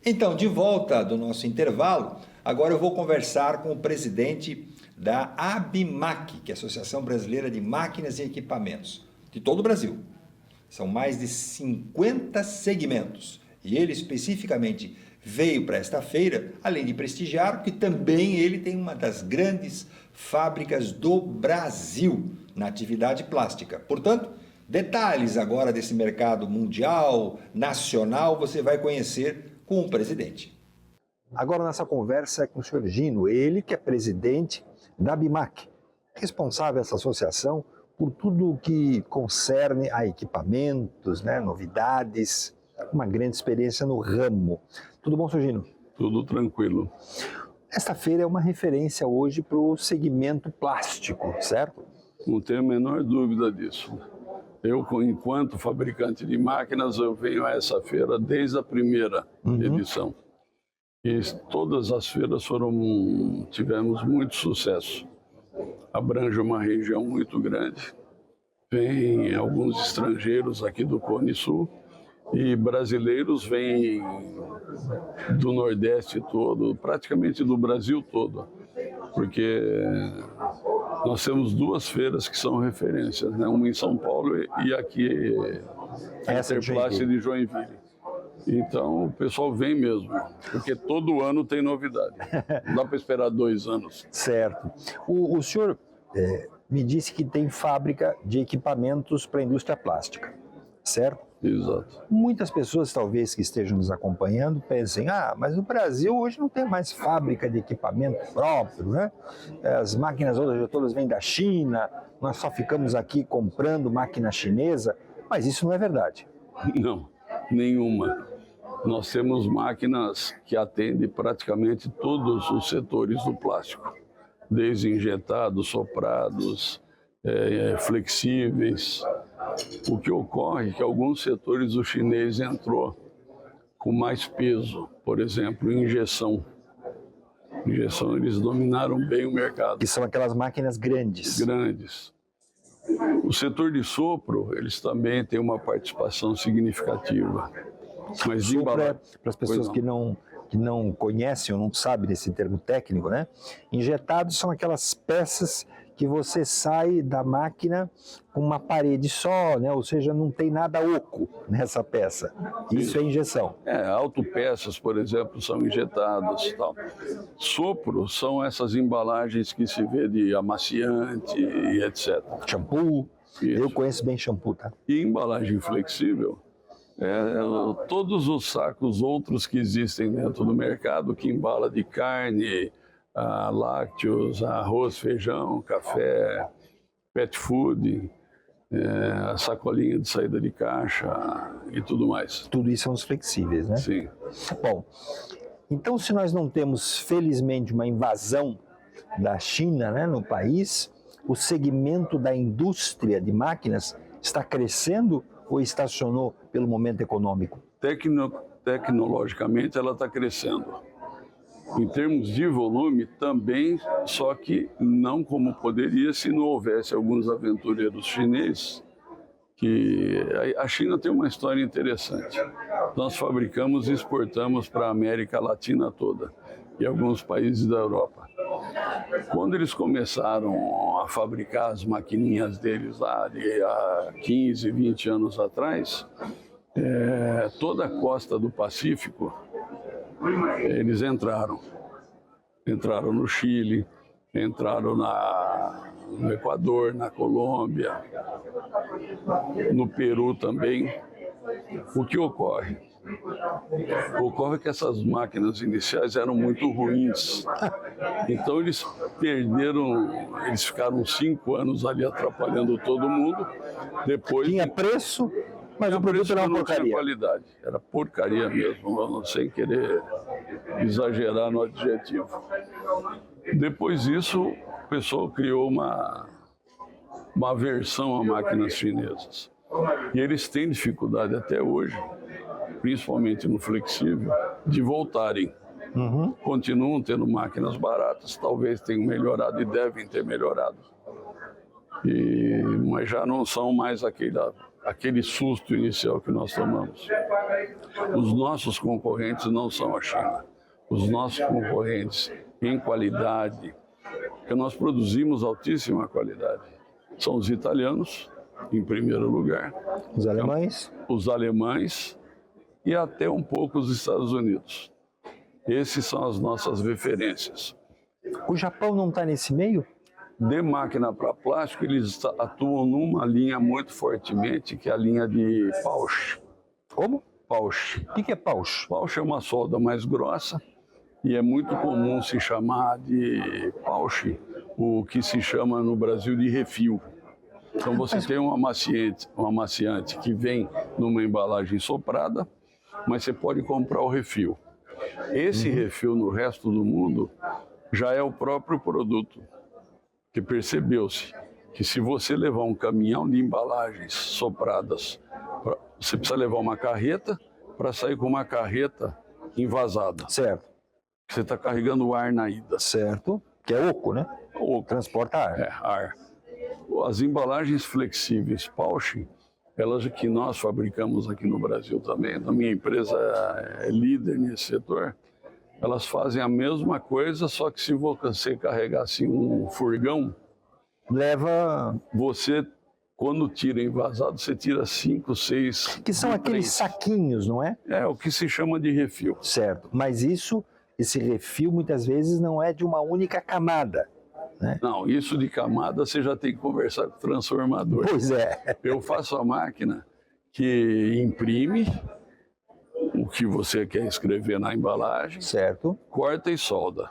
Então, de volta do nosso intervalo, agora eu vou conversar com o presidente da ABIMAQ, que é a Associação Brasileira de Máquinas e Equipamentos, de todo o Brasil. São mais de 50 segmentos. E ele especificamente veio para esta feira, além de prestigiar, que também ele tem uma das grandes fábricas do Brasil na atividade plástica. Portanto, detalhes agora desse mercado mundial, nacional, você vai conhecer com o presidente. Agora nossa conversa é com o senhor Gino, ele que é presidente da ABIMAQ, responsável essa associação por tudo o que concerne a equipamentos, novidades, uma grande experiência no ramo. Tudo bom, senhor Gino? Tudo tranquilo. Esta feira é uma referência hoje para o segmento plástico, certo? Não tenho a menor dúvida disso. Eu, enquanto fabricante de máquinas, eu venho a essa feira desde a primeira edição. E todas as feiras tivemos muito sucesso. Abrange uma região muito grande. Vêm alguns estrangeiros aqui do Cone Sul e brasileiros vêm do Nordeste todo, praticamente do Brasil todo, porque nós temos duas feiras que são referências, uma em São Paulo e aqui a Interplast de Joinville. Então o pessoal vem mesmo, porque todo ano tem novidade. Não dá para esperar 2 anos. Certo. O senhor me disse que tem fábrica de equipamentos para a indústria plástica, certo? Exato. Muitas pessoas, talvez, que estejam nos acompanhando, pensem, mas o Brasil hoje não tem mais fábrica de equipamento próprio, né? As máquinas hoje todas vêm da China, nós só ficamos aqui comprando máquina chinesa, mas isso não é verdade. Não, nenhuma. Nós temos máquinas que atendem praticamente todos os setores do plástico, desde injetados, soprados, flexíveis. O que ocorre é que alguns setores o chinês entrou com mais peso, por exemplo, injeção. Injeção, eles dominaram bem o mercado. Que são aquelas máquinas grandes. Grandes. O setor de sopro, eles também têm uma participação significativa. Mas sopro para as pessoas que não conhecem ou não sabem desse termo técnico, né? Injetados são aquelas peças que você sai da máquina com uma parede só, né? Ou seja, não tem nada oco nessa peça. Isso é injeção. Autopeças, por exemplo, são injetadas. Tal. Sopro são essas embalagens que se vê de amaciante e etc. Shampoo. Isso. Eu conheço bem shampoo, tá? E embalagem flexível, todos os sacos outros que existem dentro do mercado, que embala de carne, lácteos, arroz, feijão, café, pet food, a sacolinha de saída de caixa e tudo mais. Tudo isso são os flexíveis, né? Sim. Bom, então se nós não temos, felizmente, uma invasão da China, né, no país, o segmento da indústria de máquinas está crescendo ou estacionou pelo momento econômico? Tecnologicamente ela está crescendo. Em termos de volume também, só que não como poderia se não houvesse alguns aventureiros chineses. Que a China tem uma história interessante. Nós fabricamos e exportamos para a América Latina toda e alguns países da Europa. Quando eles começaram a fabricar as maquininhas deles lá há 15, 20 anos atrás, toda a costa do Pacífico, eles entraram no Chile, entraram no Equador, na Colômbia, no Peru também. O que ocorre? Ocorre que essas máquinas iniciais eram muito ruins. Então eles ficaram 5 anos ali atrapalhando todo mundo. Depois tinha preço, mas o produto era uma porcaria. Não tinha qualidade, era porcaria mesmo, sem querer exagerar no adjetivo. Depois disso, o pessoal criou uma aversão a máquinas chinesas. E eles têm dificuldade até hoje, principalmente no flexível, de voltarem. Continuam tendo máquinas baratas, talvez tenham melhorado e devem ter melhorado. Mas já não são mais aquele susto inicial que nós tomamos. Os nossos concorrentes não são a China. Os nossos concorrentes em qualidade, porque nós produzimos altíssima qualidade, são os italianos, em primeiro lugar. Os alemães? Os alemães e até um pouco os Estados Unidos. Esses são as nossas referências. O Japão não está nesse meio? De máquina para plástico, eles atuam numa linha muito fortemente, que é a linha de Pausch. Como? Pausch. O que é Pausch? Pausch é uma solda mais grossa e é muito comum se chamar de Pausch o que se chama no Brasil de refil. Então você tem um amaciante que vem numa embalagem soprada, mas você pode comprar o refil. Esse refil no resto do mundo já é o próprio produto, que percebeu-se que se você levar um caminhão de embalagens sopradas, você precisa levar uma carreta para sair com uma carreta envasada. Certo. Você está carregando ar na ida. Certo. Que é oco, né? Oco. Transporta ar. É, ar. As embalagens flexíveis Pausch, elas que nós fabricamos aqui no Brasil também, a minha empresa é líder nesse setor, elas fazem a mesma coisa, só que se você carregar assim um furgão, leva... Você, quando tira envasado, você tira 5, 6... Que são aqueles saquinhos, não é? É, o que se chama de refil. Certo, mas esse refil muitas vezes não é de uma única camada, né? Não, isso de camada você já tem que conversar com o transformador. Pois é. Eu faço a máquina que imprime o que você quer escrever na embalagem, certo, corta e solda.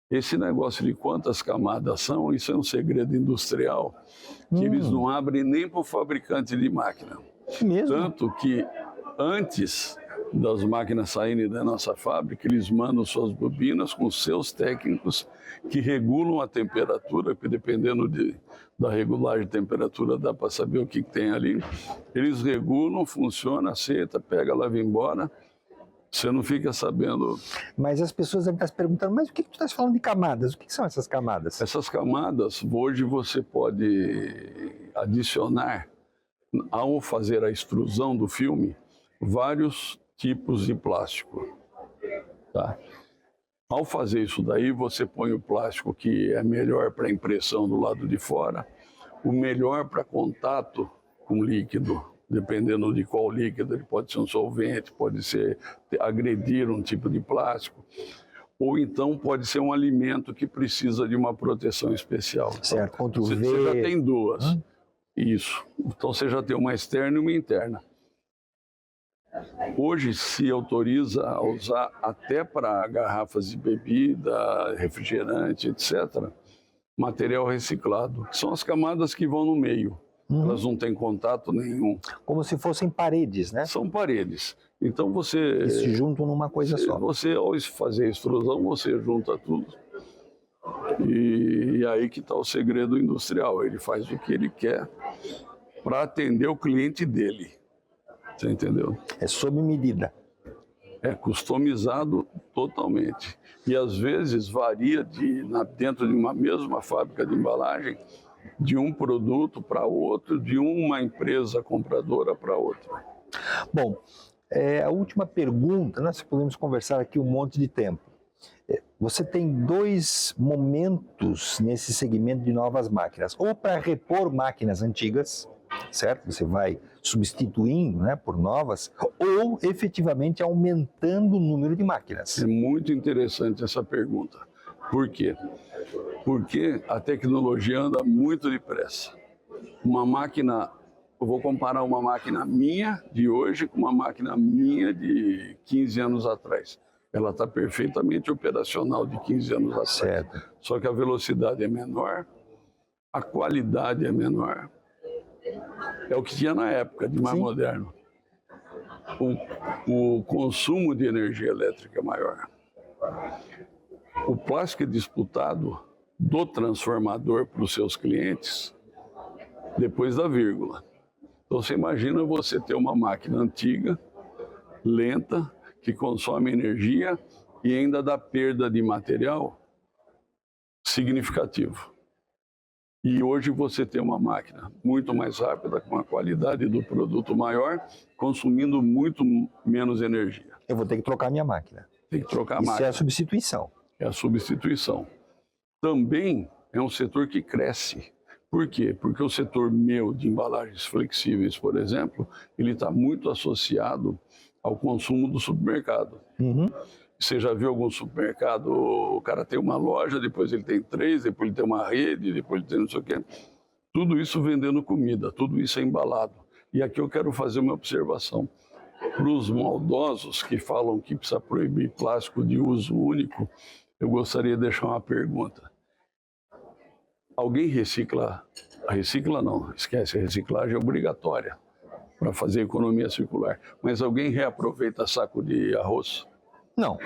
Esse negócio de quantas camadas são, isso é um segredo industrial que eles não abrem nem para o fabricante de máquina. Mesmo? Tanto que antes das máquinas saírem da nossa fábrica, eles mandam suas bobinas com seus técnicos que regulam a temperatura, porque dependendo da regulagem de temperatura dá para saber o que tem ali. Eles regulam, funciona, aceita, pega, leva embora. Você não fica sabendo. Mas as pessoas devem estar se perguntando, mas o que tu estás falando de camadas? O que são essas camadas? Essas camadas, hoje você pode adicionar, ao fazer a extrusão do filme, vários tipos de plástico. Tá? Ao fazer isso daí, você põe o plástico que é melhor para impressão do lado de fora, o melhor para contato com líquido. Dependendo de qual líquido, ele pode ser um solvente, pode ser agredir um tipo de plástico, ou então pode ser um alimento que precisa de uma proteção especial. Certo, contra o UV. Você já tem duas. Isso. Então você já tem uma externa e uma interna. Hoje se autoriza a usar até para garrafas de bebida, refrigerante, etc., material reciclado, que são as camadas que vão no meio. Elas não têm contato nenhum. Como se fossem paredes, né? São paredes. Então você... E se juntam numa coisa só. Você, ao fazer a extrusão, você junta tudo. E aí que está o segredo industrial. Ele faz o que ele quer para atender o cliente dele. Você entendeu? É sob medida. É customizado totalmente. E às vezes varia dentro de uma mesma fábrica de embalagem, de um produto para outro, de uma empresa compradora para outra. Bom, a última pergunta, nós podemos conversar aqui um monte de tempo. Você tem dois momentos nesse segmento de novas máquinas. Ou para repor máquinas antigas, certo? Você vai substituindo, né, por novas, ou efetivamente aumentando o número de máquinas. É muito interessante essa pergunta. Por quê? Porque a tecnologia anda muito depressa. Uma máquina, eu vou comparar uma máquina minha de hoje com uma máquina minha de 15 anos atrás. Ela está perfeitamente operacional de 15 anos atrás. Certo. Só que a velocidade é menor, a qualidade é menor. É o que tinha na época, de mais moderno. O consumo de energia elétrica é maior. O plástico é disputado do transformador para os seus clientes depois da vírgula. Então você imagina você ter uma máquina antiga, lenta, que consome energia e ainda dá perda de material significativo. E hoje você tem uma máquina muito mais rápida, com a qualidade do produto maior, consumindo muito menos energia. Eu vou ter que trocar minha máquina. Tem que trocar a Isso máquina. é a substituição. É a substituição. Também é um setor que cresce. Por quê? Porque o setor meu de embalagens flexíveis, por exemplo, ele está muito associado ao consumo do supermercado. Uhum. Você já viu algum supermercado, o cara tem uma loja, depois ele tem 3, depois ele tem uma rede, depois ele tem não sei o quê. Tudo isso vendendo comida, tudo isso é embalado. E aqui eu quero fazer uma observação. Para os maldosos que falam que precisa proibir plástico de uso único, eu gostaria de deixar uma pergunta. Alguém recicla? Recicla não, esquece, a reciclagem é obrigatória para fazer economia circular. Mas alguém reaproveita saco de arroz? Não,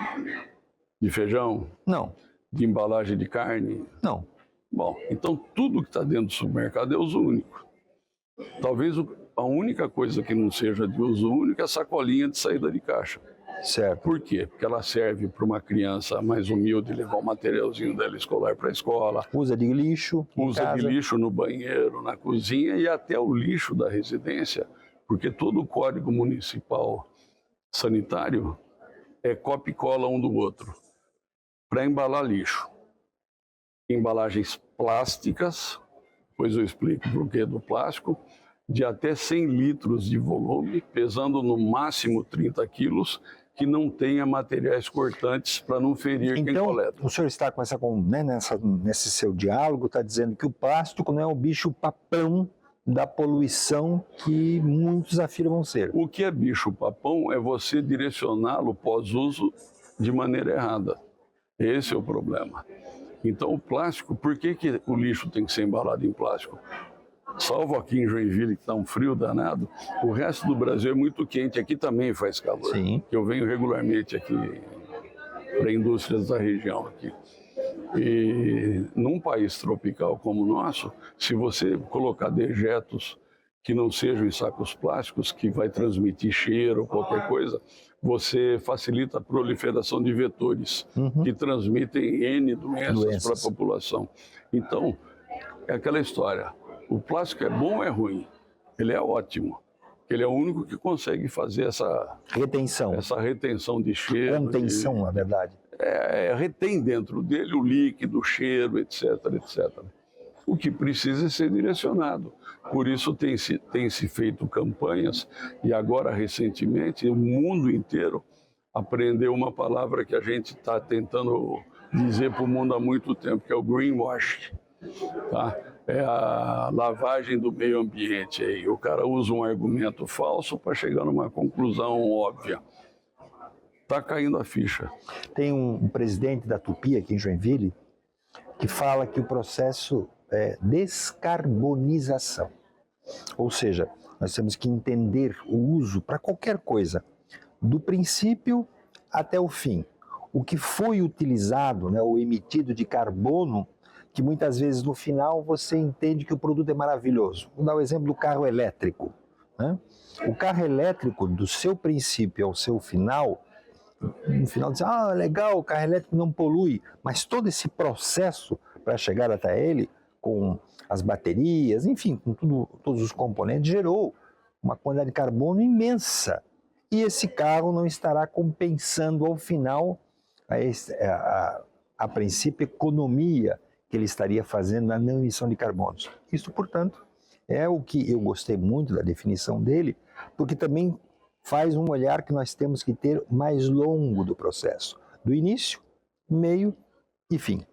De feijão? não, De embalagem de carne? não. Bom, então tudo que está dentro do supermercado é uso único. Talvez a única coisa que não seja de uso único é a sacolinha de saída de caixa. Certo. Por quê? Porque ela serve para uma criança mais humilde levar o materialzinho dela escolar para a escola, Usa de lixo em usa casa. de lixo no banheiro, na cozinha e até o lixo da residência, porque todo o Código Municipal Sanitário é copia e cola um do outro para embalar lixo. Embalagens plásticas, depois eu explico por que do plástico, de até 100 litros de volume, pesando no máximo 30 quilos, que não tenha materiais cortantes para não ferir quem Então, coleta. o senhor está com essa, né, nesse seu diálogo, está dizendo que o plástico não é o bicho papão da poluição que muitos afirmam ser. O que é bicho-papão é você direcioná-lo pós-uso de maneira errada. Esse é o problema. Então, o plástico, por que o lixo tem que ser embalado em plástico? Salvo aqui em Joinville, que está um frio danado, o resto do Brasil é muito quente, aqui também faz calor. Sim. Eu venho regularmente aqui para indústrias da região aqui. E num país tropical como o nosso, se você colocar dejetos que não sejam em sacos plásticos, que vai transmitir cheiro ou qualquer coisa, você facilita a proliferação de vetores que transmitem N doenças para a população. Então, é aquela história. O plástico é bom ou é ruim? Ele é ótimo. Ele é o único que consegue fazer essa retenção de cheiro. Contenção, na verdade. Retém dentro dele o líquido, o cheiro, etc, etc. O que precisa é ser direcionado. Por isso tem se feito campanhas e agora, recentemente, o mundo inteiro aprendeu uma palavra que a gente está tentando dizer para o mundo há muito tempo, que é o greenwashing. Tá? É a lavagem do meio ambiente. Aí. O cara usa um argumento falso para chegar numa conclusão óbvia. Está caindo a ficha. Tem um presidente da Tupi aqui em Joinville que fala que o processo é descarbonização. Ou seja, nós temos que entender o uso para qualquer coisa, do princípio até o fim. O que foi utilizado, né, ou emitido de carbono, que muitas vezes no final você entende que o produto é maravilhoso. Vou dar o exemplo do carro elétrico. Né? O carro elétrico, do seu princípio ao seu final, no final diz, legal, o carro elétrico não polui, mas todo esse processo para chegar até ele, com as baterias, enfim, com todos os componentes, gerou uma quantidade de carbono imensa. E esse carro não estará compensando ao final a princípio, economia que ele estaria fazendo na não emissão de carbonos. Isso, portanto, é o que eu gostei muito da definição dele, porque também faz um olhar que nós temos que ter mais longo do processo, do início, meio e fim.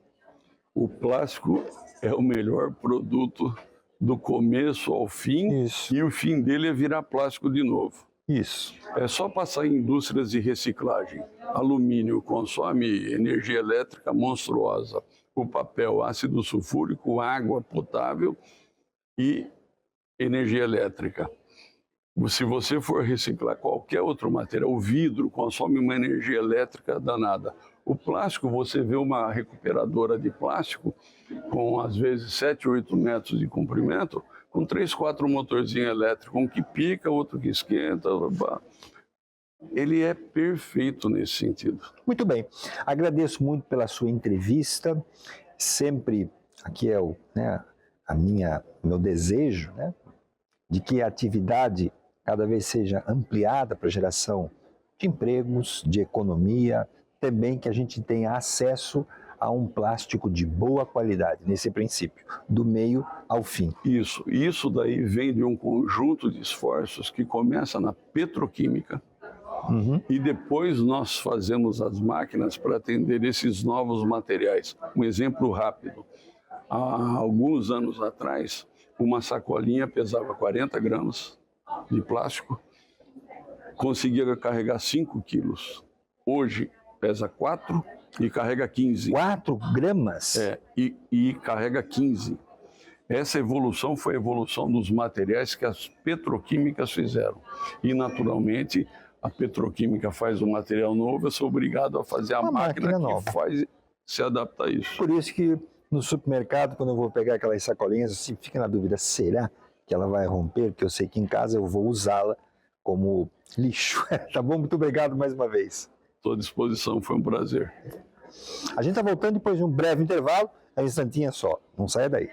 O plástico é o melhor produto do começo ao fim. Isso. E o fim dele é virar plástico de novo. Isso. É só passar em indústrias de reciclagem. Alumínio consome energia elétrica monstruosa. O papel, ácido sulfúrico, água potável e energia elétrica. Se você for reciclar qualquer outro material, o vidro consome uma energia elétrica danada. O plástico, você vê uma recuperadora de plástico com, às vezes, 7, 8 metros de comprimento, com 3, 4 motorzinhos elétricos, um que pica, outro que esquenta. Ele é perfeito nesse sentido. Muito bem. Agradeço muito pela sua entrevista. Sempre, aqui é meu desejo, né, de que a atividade cada vez seja ampliada para geração de empregos, de economia, também que a gente tenha acesso a um plástico de boa qualidade, nesse princípio, do meio ao fim. Isso daí vem de um conjunto de esforços que começa na petroquímica, e depois nós fazemos as máquinas para atender esses novos materiais. Um exemplo rápido. Há alguns anos atrás, uma sacolinha pesava 40 gramas de plástico, conseguia carregar 5 quilos. Hoje pesa 4 e carrega 15. 4 gramas? E carrega 15. Essa evolução foi a evolução dos materiais que as petroquímicas fizeram. E, naturalmente, a petroquímica faz um material novo, eu sou obrigado a fazer a máquina que se adapta a isso. Por isso que no supermercado, quando eu vou pegar aquelas sacolinhas, você fica na dúvida, será que ela vai romper? Porque eu sei que em casa eu vou usá-la como lixo. Tá bom? Muito obrigado mais uma vez. Estou à disposição, foi um prazer. A gente está voltando depois de um breve intervalo, é um instantinho só. Não saia daí.